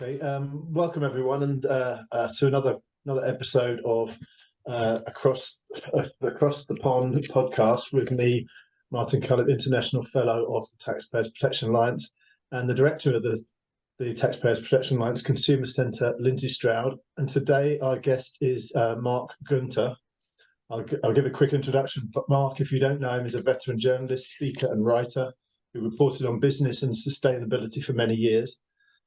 Okay, welcome everyone, and to another episode of Across the Pond podcast with me, Martin Cullen, International Fellow of the Taxpayers Protection Alliance, and the Director of the Taxpayers Protection Alliance Consumer Centre, Lindsey Stroud. And today our guest is Marc Gunther. I'll give a quick introduction. But Marc, if you don't know him, is a veteran journalist, speaker, and writer who reported on business and sustainability for many years.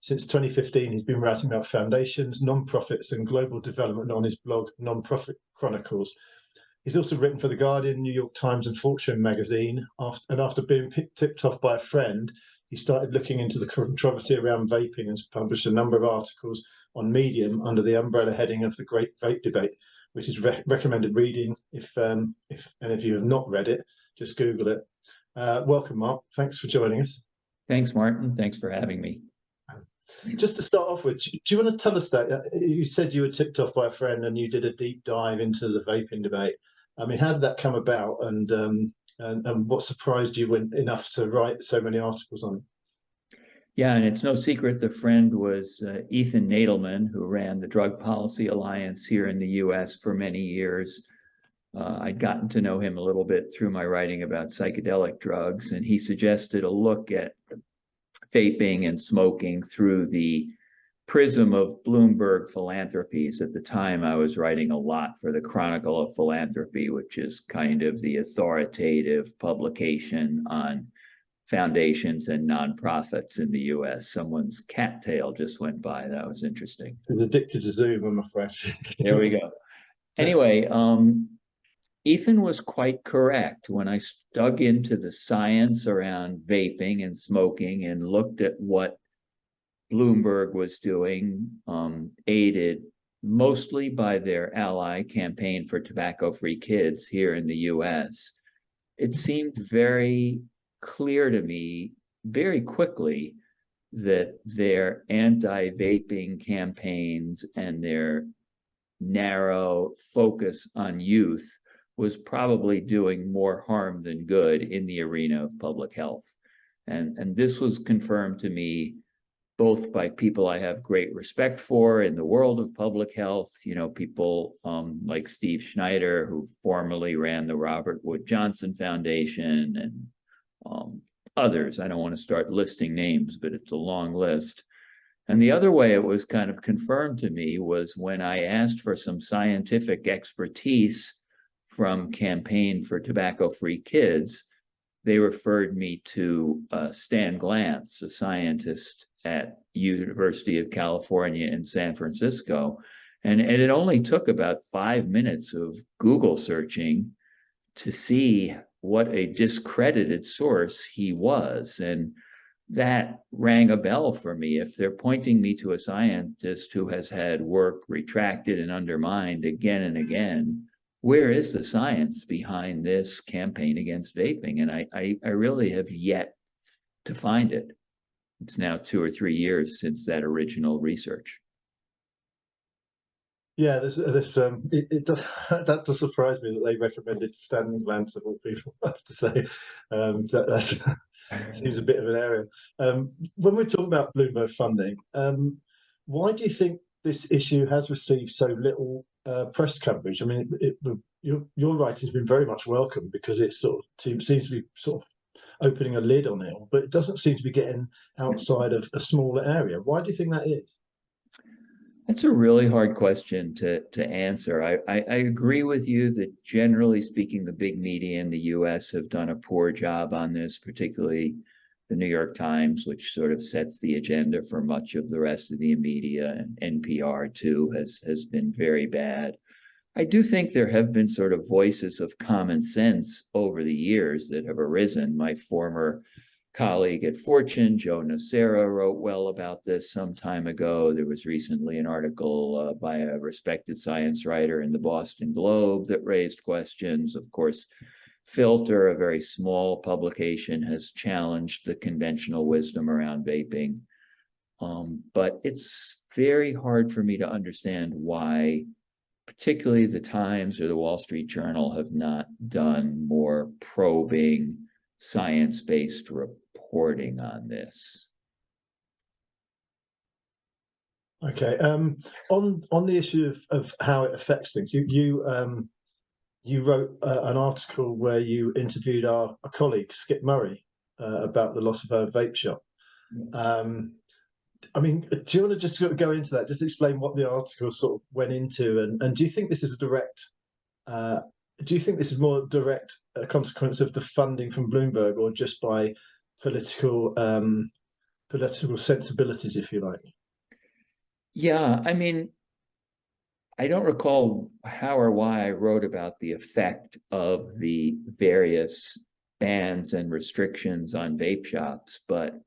Since 2015, he's been writing about foundations, non-profits, and global development on his blog, Non-Profit Chronicles. He's also written for The Guardian, New York Times, and Fortune magazine. After being tipped off by a friend, he started looking into the controversy around vaping and has published a number of articles on Medium under the umbrella heading of The Great Vape Debate, which is recommended reading. If any of you have not read it, just Google it. Welcome, Marc. Thanks for joining us. Thanks, Martin. Thanks for having me. Just to start off with, do you want to tell us that you said you were tipped off by a friend and you did a deep dive into the vaping debate? I mean, how did that come about, and what surprised you enough to write so many articles on it? Yeah, and it's no secret the friend was Ethan Nadelman, who ran the Drug Policy Alliance here in the U.S. for many years. I'd gotten to know him a little bit through my writing about psychedelic drugs, and he suggested a look at vaping and smoking through the prism of Bloomberg philanthropies. At the time, I was writing a lot for the Chronicle of Philanthropy, which is kind of the authoritative publication on foundations and nonprofits in the U.S. Someone's cattail just went by. That was interesting. I was addicted to Zoom, I'm afraid. There we go. Anyway, Ethan was quite correct. When I dug into the science around vaping and smoking and looked at what Bloomberg was doing, aided mostly by their ally Campaign for Tobacco-Free Kids here in the US, it seemed very clear to me very quickly that their anti-vaping campaigns and their narrow focus on youth was probably doing more harm than good in the arena of public health. And this was confirmed to me both by people I have great respect for in the world of public health, people like Steve Schneider, who formerly ran the Robert Wood Johnson Foundation, and others. I don't want to start listing names, but it's a long list. And the other way it was kind of confirmed to me was when I asked for some scientific expertise from Campaign for Tobacco-Free Kids. They referred me to Stan Glantz, a scientist at University of California in San Francisco. And it only took about 5 minutes of Google searching to see what a discredited source he was. And that rang a bell for me. If they're pointing me to a scientist who has had work retracted and undermined again and again, where is the science behind this campaign against vaping? And I really have yet to find it. It's now 2 or 3 years since that original research. Yeah, that does surprise me that they recommended Stan Glantz of all people, I have to say. That seems a bit of an area. When we talk about Bloomberg funding, why do you think this issue has received so little press coverage? I mean, your writing's been very much welcome because it sort of seems to be sort of opening a lid on it, but it doesn't seem to be getting outside of a smaller area. Why do you think that is? That's a really hard question to answer. I agree with you that generally speaking, the big media in the US have done a poor job on this, particularly the New York Times, which sort of sets the agenda for much of the rest of the media, and NPR too has been very bad. I do think there have been sort of voices of common sense over the years that have arisen. My former colleague at Fortune, Joe Nocera, wrote well about this some time ago. There was recently an article by a respected science writer in the Boston Globe that raised questions. Of course, Filter, a very small publication, has challenged the conventional wisdom around vaping. But it's very hard for me to understand why particularly the Times or the Wall Street Journal have not done more probing, science-based reporting on this. Okay. On the issue of how it affects things, you wrote an article where you interviewed our a colleague Skip Murray about the loss of her vape shop. Yes. Um, I mean, do you want to just sort of go into that? Just explain what the article sort of went into, and do you think this is a direct? Uh, do you think this is more direct a consequence of the funding from Bloomberg, or just by political political sensibilities, if you like? Yeah, I mean, I don't recall how or why I wrote about the effect of the various bans and restrictions on vape shops, but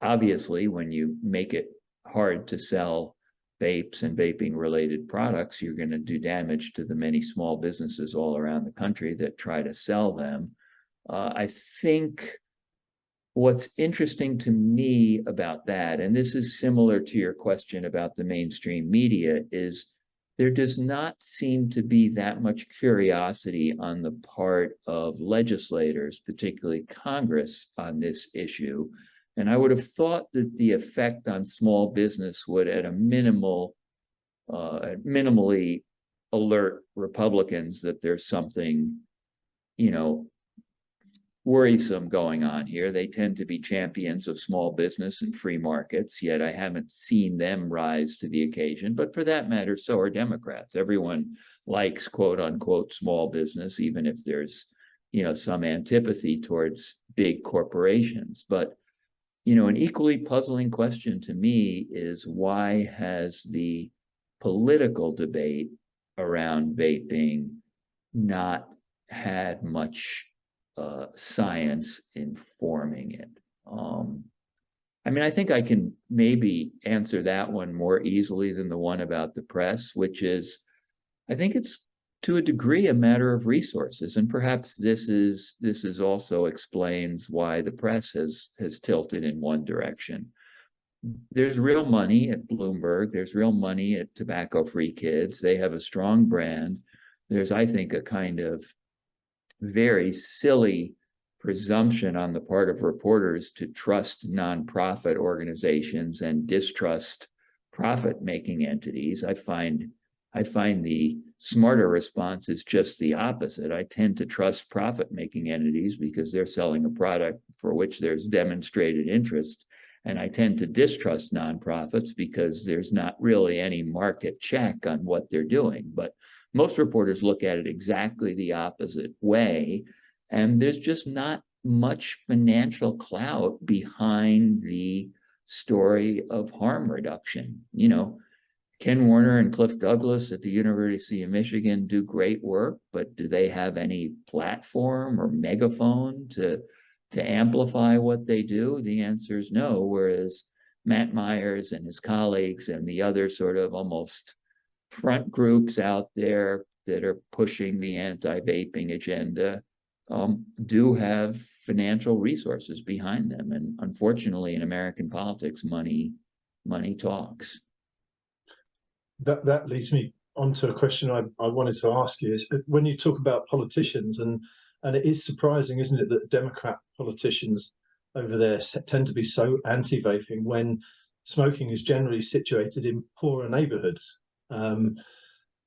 obviously, when you make it hard to sell vapes and vaping related products, you're going to do damage to the many small businesses all around the country that try to sell them. I think what's interesting to me about that, and this is similar to your question about the mainstream media, is there does not seem to be that much curiosity on the part of legislators, particularly Congress, on this issue. And I would have thought that the effect on small business would, at a minimally alert Republicans that there's something, you know, worrisome going on here. They tend to be champions of small business and free markets, yet I haven't seen them rise to the occasion. But for that matter, so are Democrats. Everyone likes quote unquote small business, even if there's, some antipathy towards big corporations. But, an equally puzzling question to me is, why has the political debate around vaping not had much science informing it? I mean, I think I can maybe answer that one more easily than the one about the press, which is, I think it's to a degree a matter of resources, and perhaps this is also explains why the press has tilted in one direction. There's real money at Bloomberg. There's real money at Tobacco Free Kids. They have a strong brand. There's, I think, a kind of very silly presumption on the part of reporters to trust nonprofit organizations and distrust profit-making entities. I find the smarter response is just the opposite. I tend to trust profit-making entities because they're selling a product for which there's demonstrated interest. And I tend to distrust nonprofits because there's not really any market check on what they're doing. But most reporters look at it exactly the opposite way. And there's just not much financial clout behind the story of harm reduction. Ken Warner and Cliff Douglas at the University of Michigan do great work, but do they have any platform or megaphone to amplify what they do? The answer is no. Whereas Matt Myers and his colleagues and the other sort of almost front groups out there that are pushing the anti-vaping agenda do have financial resources behind them. And unfortunately, in American politics, money talks. That leads me on to a question I wanted to ask you, is when you talk about politicians, and it is surprising, isn't it, that Democrat politicians over there tend to be so anti-vaping when smoking is generally situated in poorer neighborhoods.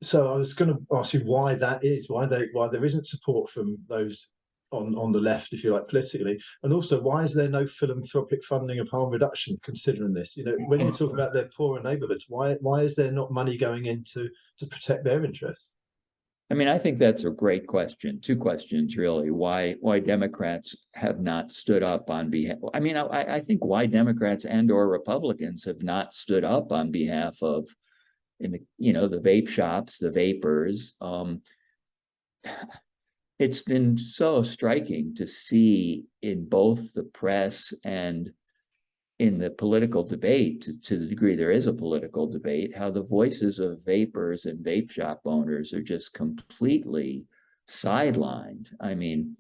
So I was going to ask you why that is, why there isn't support from those on the left, if you like, politically, and also why is there no philanthropic funding of harm reduction considering this? When you talk about their poorer neighborhoods, why is there not money going in to protect their interests? I mean, I think that's a great question. Two questions, really. Why Democrats have not stood up on behalf. I mean, I think why Democrats and or Republicans have not stood up on behalf of, the vape shops, the vapors. It's been so striking to see in both the press and in the political debate, to the degree there is a political debate, how the voices of vapors and vape shop owners are just completely sidelined. I mean,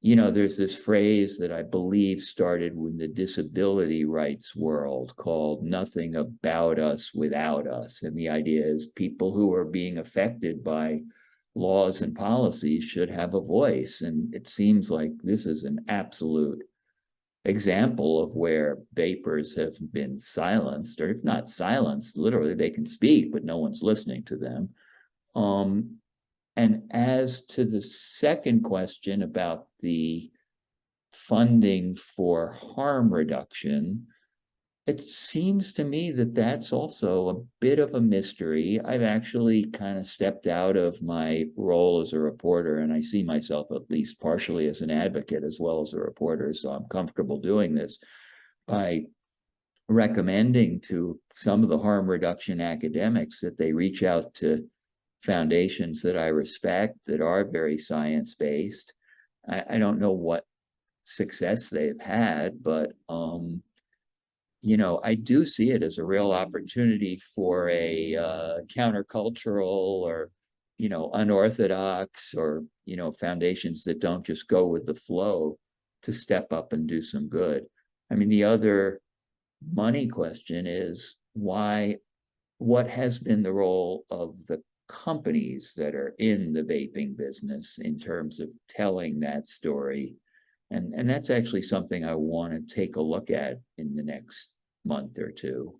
there's this phrase that I believe started in the disability rights world called "nothing about us without us." And the idea is people who are being affected by laws and policies should have a voice. And it seems like this is an absolute example of where vapors have been silenced, or if not silenced, literally they can speak, but no one's listening to them. And as to the second question about the funding for harm reduction, it seems to me that that's also a bit of a mystery. I've actually kind of stepped out of my role as a reporter, and I see myself at least partially as an advocate as well as a reporter, so I'm comfortable doing this by recommending to some of the harm reduction academics that they reach out to foundations that I respect, that are very science-based. I don't know what success they've had, but I do see it as a real opportunity for a countercultural or, unorthodox or, foundations that don't just go with the flow to step up and do some good. I mean, the other money question is what has been the role of the companies that are in the vaping business in terms of telling that story? And that's actually something I want to take a look at in the next month or two.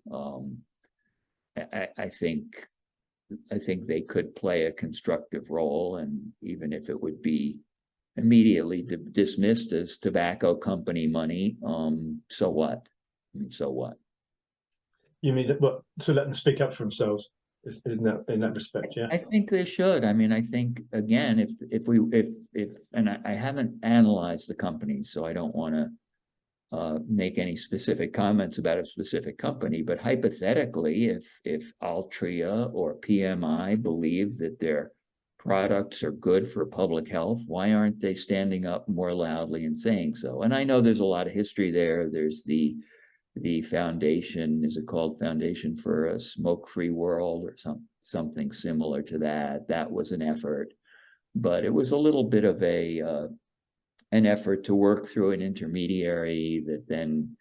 I think they could play a constructive role, and even if it would be immediately dismissed as tobacco company money, so what? I mean, so what? You mean what, to let them speak up for themselves in that respect? Yeah, I think they should. I mean, I think again, if and I haven't analyzed the companies, so I don't want to make any specific comments about a specific company, but hypothetically, if Altria or PMI believe that their products are good for public health, why aren't they standing up more loudly and saying so? And I know there's a lot of history there. There's the foundation, is it called Foundation for a Smoke-Free World or something similar to that? That was an effort, but it was a little bit of an effort to work through an intermediary that then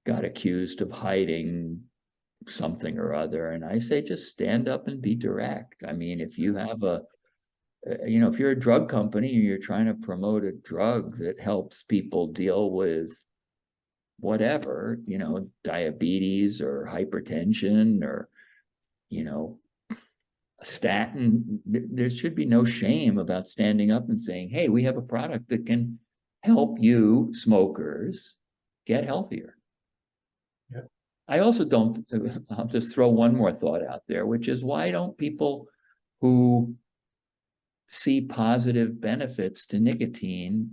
got accused of hiding something or other. And I say, just stand up and be direct. I mean, if you have if you're a drug company and you're trying to promote a drug that helps people deal with whatever, diabetes or hypertension or, a statin, there should be no shame about standing up and saying, hey, we have a product that can help you smokers get healthier. Yeah. I also don't, I'll just throw one more thought out there, which is, why don't people who see positive benefits to nicotine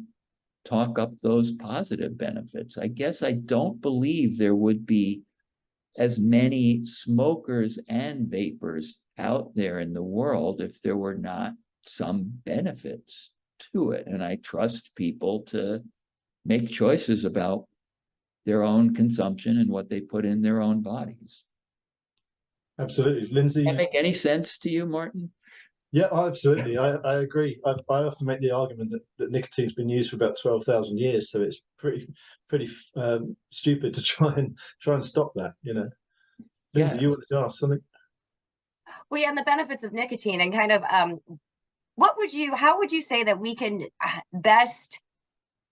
talk up those positive benefits? I guess I don't believe there would be as many smokers and vapors out there in the world if there were not some benefits to it. And I trust people to make choices about their own consumption and what they put in their own bodies. absolutely. Lindsey? Does that make any sense to you, Martin? Yeah, absolutely. I agree. I often make the argument that nicotine's been used for about 12,000 years, so it's pretty stupid to try and stop that. Lindsey, you wanted to ask something? Well, yeah, and the benefits of nicotine, and kind of how would you say that we can best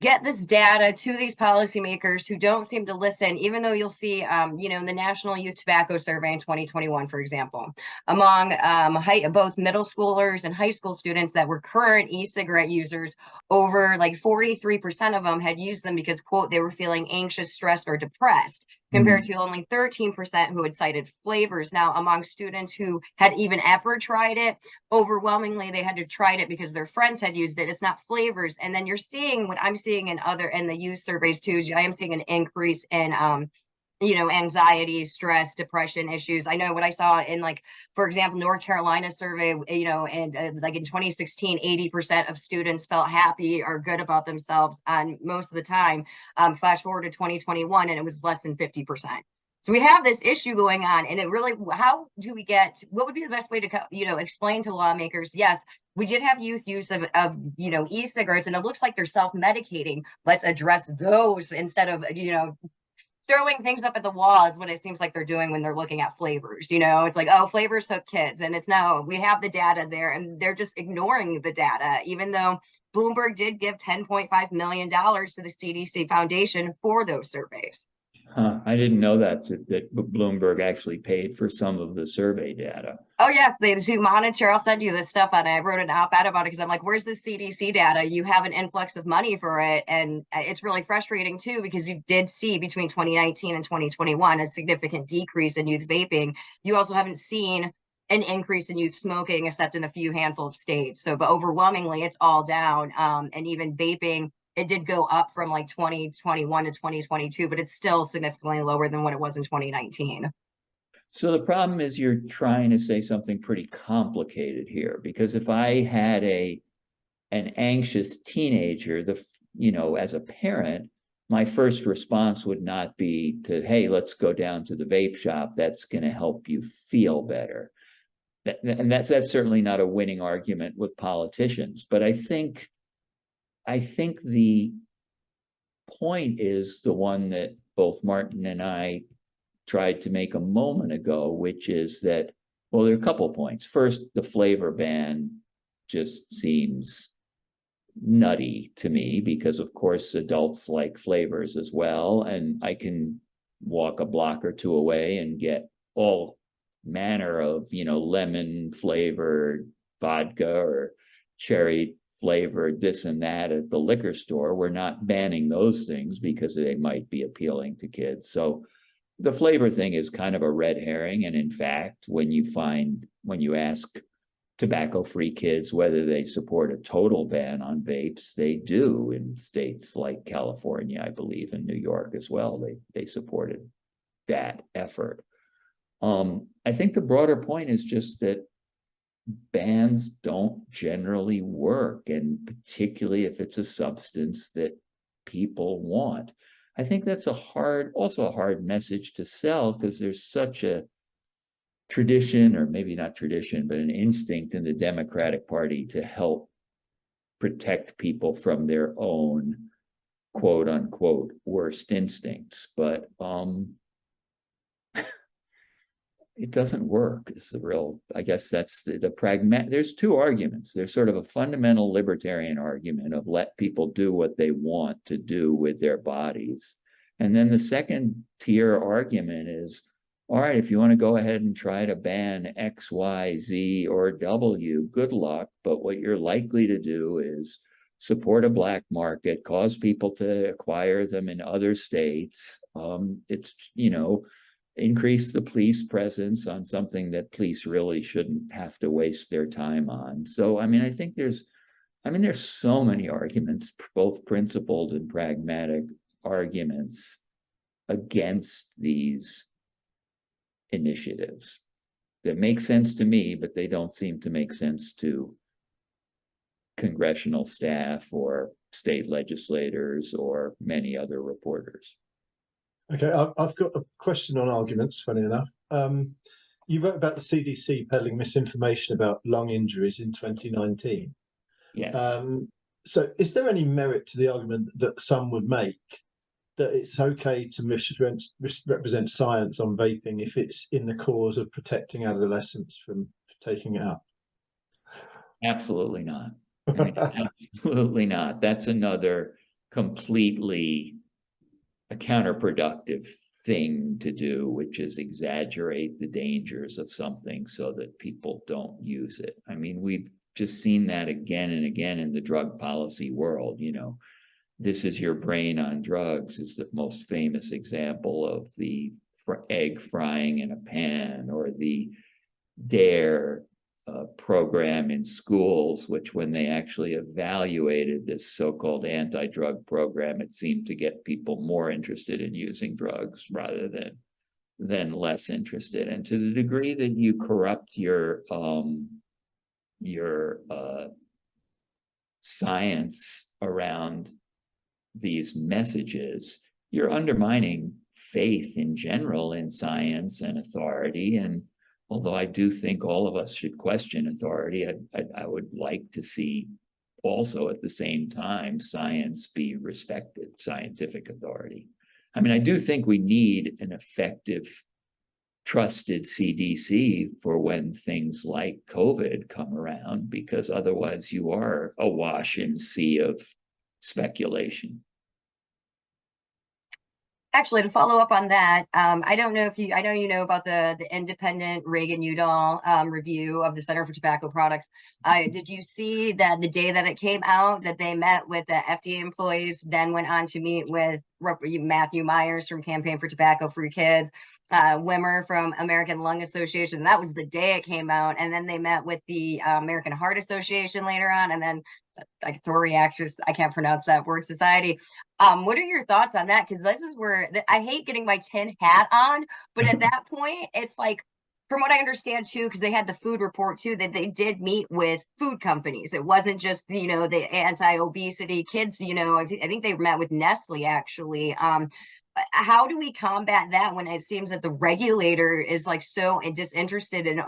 get this data to these policymakers who don't seem to listen, even though you'll see, in the National Youth Tobacco Survey in 2021, for example, among both middle schoolers and high school students that were current e-cigarette users, over like 43% of them had used them because, quote, they were feeling anxious, stressed, or depressed, compared to only 13% who had cited flavors. Now, among students who had even ever tried it, overwhelmingly they had to try it because their friends had used it. It's not flavors. And then you're seeing what I'm seeing in the youth surveys too. I am seeing an increase in anxiety, stress, depression issues. I know what I saw in, like, for example, North Carolina survey, and like in 2016, 80% of students felt happy or good about themselves on most of the time. Flash forward to 2021, and it was less than 50%. So we have this issue going on, and it really, what would be the best way to, explain to lawmakers? Yes, we did have youth use of e-cigarettes, and it looks like they're self-medicating. Let's address those instead of, throwing things up at the wall is what it seems like they're doing when they're looking at flavors. You know, it's like, oh, flavors hook kids. And it's no, we have the data there and they're just ignoring the data, even though Bloomberg did give $10.5 million to the CDC Foundation for those surveys. Huh, I didn't know that Bloomberg actually paid for some of the survey data. Oh, yes, they do monitor. I'll send you this stuff on it. I wrote an op-ed about it because I'm like, where's the CDC data? You have an influx of money for it. And it's really frustrating, too, because you did see between 2019 and 2021 a significant decrease in youth vaping. You also haven't seen an increase in youth smoking, except in a few handful of states. So, but overwhelmingly, it's all down. And even vaping, it did go up from like 2021 to 2022, but it's still significantly lower than what it was in 2019. So the problem is you're trying to say something pretty complicated here, because if I had an anxious teenager, as a parent, my first response would not be to, hey, let's go down to the vape shop. That's going to help you feel better. And that's certainly not a winning argument with politicians. But I think the point is the one that both Martin and I tried to make a moment ago, which is that, well, there are a couple points. First, the flavor ban just seems nutty to me because, of course, adults like flavors as well. And I can walk a block or two away and get all manner of, lemon flavored vodka or cherry flavored this and that at the liquor store. We're not banning those things because they might be appealing to kids. So the flavor thing is kind of a red herring. And in fact, when you ask tobacco-free kids whether they support a total ban on vapes, they do in states like California, I believe, and New York as well. They supported that effort. I think the broader point is just that bans don't generally work, and particularly if it's a substance that people want. I think that's also a hard message to sell, because there's such a tradition, or maybe not tradition, but an instinct in the Democratic Party to help protect people from their own quote unquote worst instincts. But it doesn't work. It's I guess that's the pragmatic. There's two arguments. There's sort of a fundamental libertarian argument of let people do what they want to do with their bodies. And then the second tier argument is, all right, if you want to go ahead and try to ban X, Y, Z, or W, good luck. But what you're likely to do is support a black market, cause people to acquire them in other states. Increase the police presence on something that police really shouldn't have to waste their time on. So, I think there's so many arguments, both principled and pragmatic arguments against these initiatives that make sense to me, but they don't seem to make sense to congressional staff or state legislators or many other reporters. Okay, I've got a question on arguments, funny enough. You wrote about the CDC peddling misinformation about lung injuries in 2019. Yes. So is there any merit to the argument that some would make that it's okay to misrepresent science on vaping if it's in the cause of protecting adolescents from taking it up? Absolutely not. Absolutely not. That's another completely a counterproductive thing to do, which is exaggerate the dangers of something so that people don't use it. We've just seen that again and again in the drug policy world. This is your brain on drugs is the most famous example of the egg frying in a pan, or the DARE program in schools, which when they actually evaluated this so-called anti-drug program, it seemed to get people more interested in using drugs rather than less interested. And to the degree that you corrupt your science around these messages, you're undermining faith in general in science and authority. And although I do think all of us should question authority, I would like to see also at the same time science be respected, scientific authority. I mean, I do think we need an effective, trusted CDC for when things like COVID come around, because otherwise you are awash in a sea of speculation. Actually, to follow up on that, I don't know if I know you know about the independent Reagan-Udall review of the Center for Tobacco Products. Did you see that the day that it came out that they met with the FDA employees, then went on to meet with Matthew Myers from Campaign for Tobacco Free Kids, Wimmer from American Lung Association? That was the day it came out, and then they met with the American Heart Association later on, and then like Thoracic, I can't pronounce that word, society. What are your thoughts on that? Because this is where I hate getting my tin hat on, but at that point, it's like, from what I understand too, because they had the food report too, that they did meet with food companies. It wasn't just, the anti-obesity kids, I think they met with Nestle actually. How do we combat that when it seems that the regulator is like so disinterested in,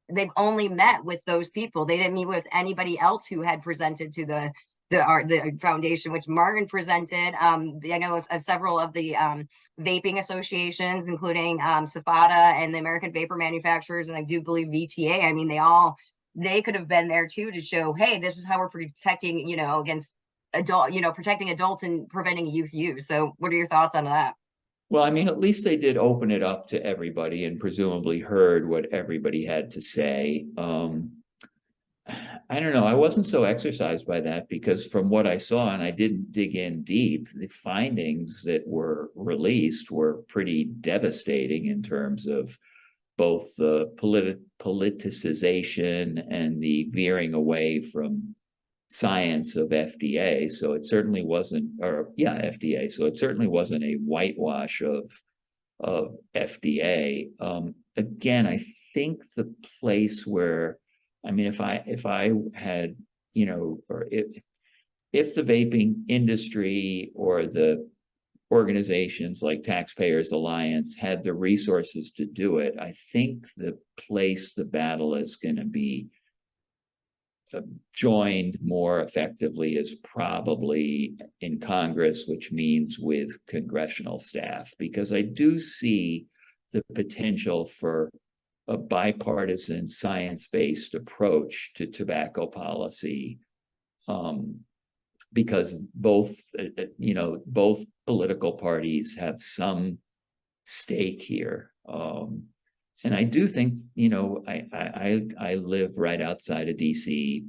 they've only met with those people. They didn't meet with anybody else who had presented to the foundation, which Martin presented. I know of several of the vaping associations, including SAFATA and the American Vapor Manufacturers, and I do believe VTA. I mean, they could have been there too to show, hey, this is how we're protecting, against protecting adults and preventing youth use. So what are your thoughts on that? Well, I mean, at least they did open it up to everybody and presumably heard what everybody had to say. I don't know. I wasn't so exercised by that because from what I saw, and I didn't dig in deep, the findings that were released were pretty devastating in terms of both the politicization and the veering away from science of FDA. So it certainly wasn't, FDA. So it certainly wasn't a whitewash of FDA. Again, I think the place where, I mean, if I had, or if the vaping industry or the organizations like Taxpayers Alliance had the resources to do it, I think the place the battle is going to be joined more effectively is probably in Congress, which means with congressional staff, because I do see the potential for a bipartisan science-based approach to tobacco policy, because both political parties have some stake here. And I do think, I live right outside of DC,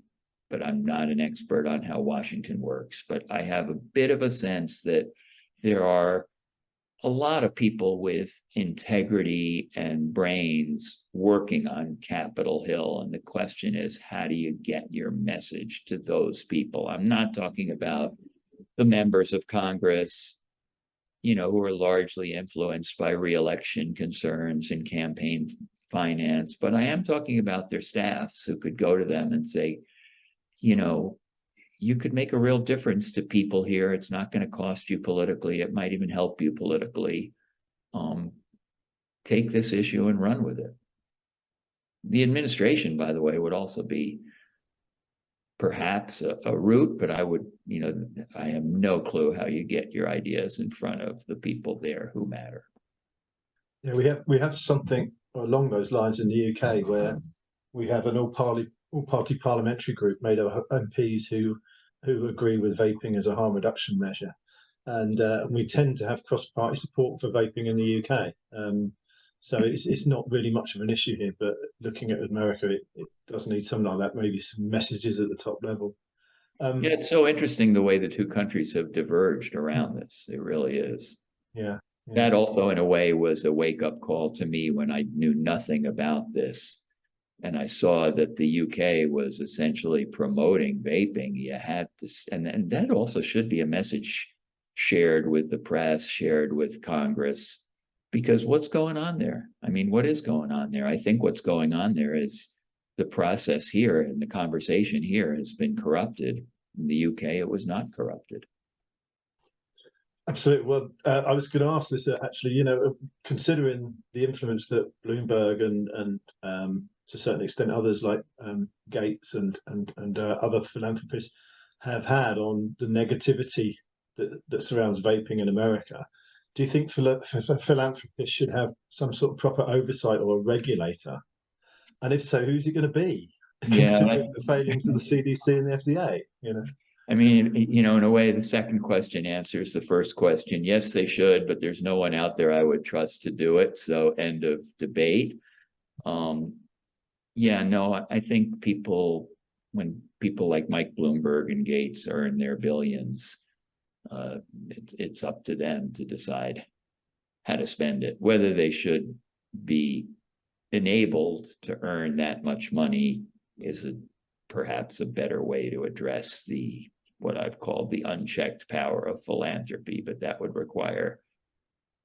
but I'm not an expert on how Washington works. But I have a bit of a sense that there are a lot of people with integrity and brains working on Capitol Hill. And the question is, how do you get your message to those people? I'm not talking about the members of Congress, who are largely influenced by reelection concerns and campaign finance, but I am talking about their staffs who could go to them and say, you could make a real difference to people here. It's not going to cost you politically. It might even help you politically. Take this issue and run with it. The administration, by the way, would also be perhaps a route, but I have no clue how you get your ideas in front of the people there who matter. Yeah, we have something along those lines in the UK where we have an all-party parliamentary group made of MPs who agree with vaping as a harm reduction measure, and we tend to have cross-party support for vaping in the UK. So it's not really much of an issue here, but looking at America, it does need something like that, maybe some messages at the top level. Yeah, it's so interesting the way the two countries have diverged around this. It really is. Yeah. That also, in a way, was a wake-up call to me when I knew nothing about this. And I saw that the UK was essentially promoting vaping. You had to, and that also should be a message shared with the press, shared with Congress. Because what's going on there? I mean, what is going on there? I think what's going on there is the process here and the conversation here has been corrupted. In the UK, it was not corrupted. Absolutely. Well, I was going to ask this actually, considering the influence that Bloomberg and to a certain extent others like Gates and other philanthropists have had on the negativity that surrounds vaping in America. Do you think philanthropists should have some sort of proper oversight or a regulator? And if so, who's it going to be? Yeah, Considering the failings of the CDC and the FDA, I mean, in a way, the second question answers the first question. Yes, they should, but there's no one out there I would trust to do it. So end of debate. Yeah, no, I think when people like Mike Bloomberg and Gates earn their billions, it's up to them to decide how to spend it. Whether they should be enabled to earn that much money is perhaps a better way to address what I've called the unchecked power of philanthropy, but that would require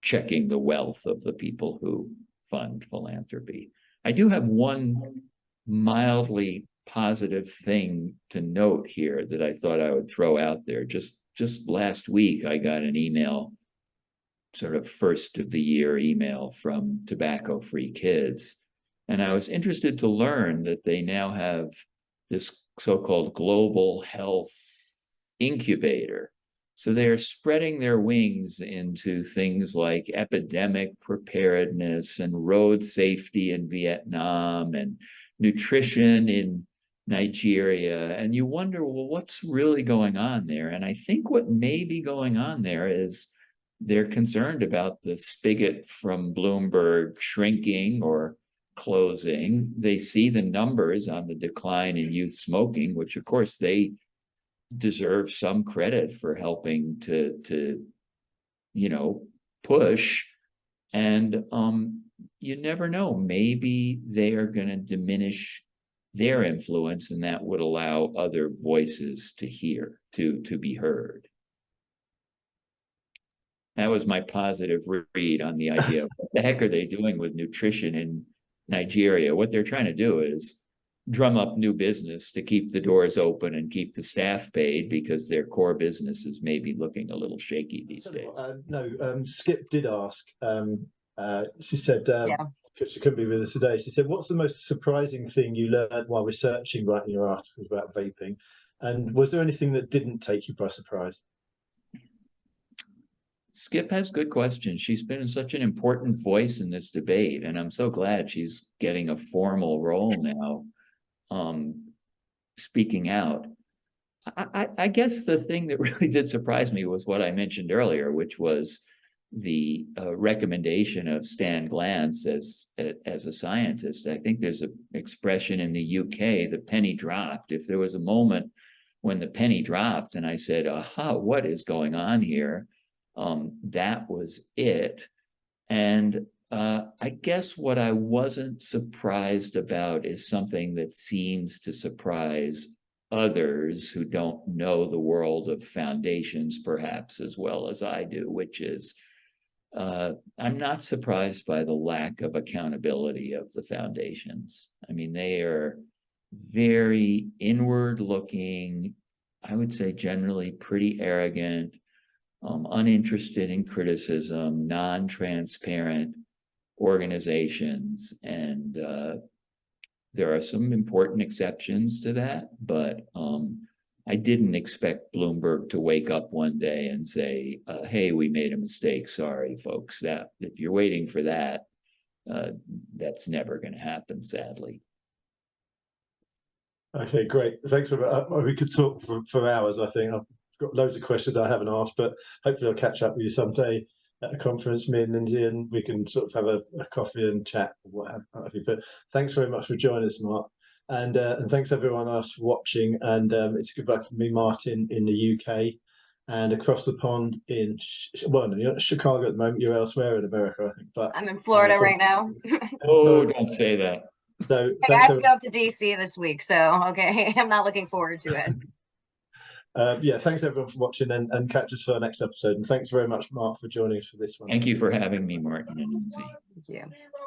checking the wealth of the people who fund philanthropy. I do have one mildly positive thing to note here that I thought I would throw out there. Just last week, I got an email, sort of first of the year email from Tobacco Free Kids. And I was interested to learn that they now have this so-called global health incubator. So they're spreading their wings into things like epidemic preparedness and road safety in Vietnam and nutrition in Nigeria. And you wonder, well, what's really going on there? And I think what may be going on there is they're concerned about the spigot from Bloomberg shrinking or closing. They see the numbers on the decline in youth smoking, which of course they deserve some credit for helping to push. And you never know, maybe they are going to diminish their influence, and that would allow other voices to be heard. That was my positive read on the idea of what the heck are they doing with nutrition in Nigeria? What they're trying to do is drum up new business to keep the doors open and keep the staff paid, because their core business is maybe looking a little shaky these days. Skip did ask. She said, because she couldn't be with us today, she said, what's the most surprising thing you learned while researching, writing your articles about vaping? And was there anything that didn't take you by surprise? Skip has good questions. She's been such an important voice in this debate, and I'm so glad she's getting a formal role now, speaking out. I guess the thing that really did surprise me was what I mentioned earlier, which was the recommendation of Stan Glantz as a scientist. I think there's an expression in the UK, the penny dropped. If there was a moment when the penny dropped and I said, aha, what is going on here? That was it. And I guess what I wasn't surprised about is something that seems to surprise others who don't know the world of foundations perhaps as well as I do, which is I'm not surprised by the lack of accountability of the foundations. I mean, they are very inward looking, I would say generally pretty arrogant, uninterested in criticism, non-transparent organizations. And there are some important exceptions to that, but I didn't expect Bloomberg to wake up one day and say, hey, we made a mistake. Sorry, folks. That if you're waiting for that, that's never going to happen, sadly. Okay, great. Thanks for that. We could talk for hours, I think. I've got loads of questions I haven't asked, but hopefully I'll catch up with you someday at a conference, me and Lindsey, and we can sort of have a coffee and chat or what have you. But thanks very much for joining us, Mark. And thanks everyone else for watching. And it's good luck for me, Martin, in the UK and across the pond in, well, no, you're not Chicago at the moment, you're elsewhere in America, I think. But I'm in Florida right now. Oh, don't say that. So I have to go up to DC this week, so okay, I'm not looking forward to it. Yeah, thanks everyone for watching, and catch us for our next episode. And thanks very much, Mark, for joining us for this one. Thank you for having me, Martin and Lindsey. Thank you.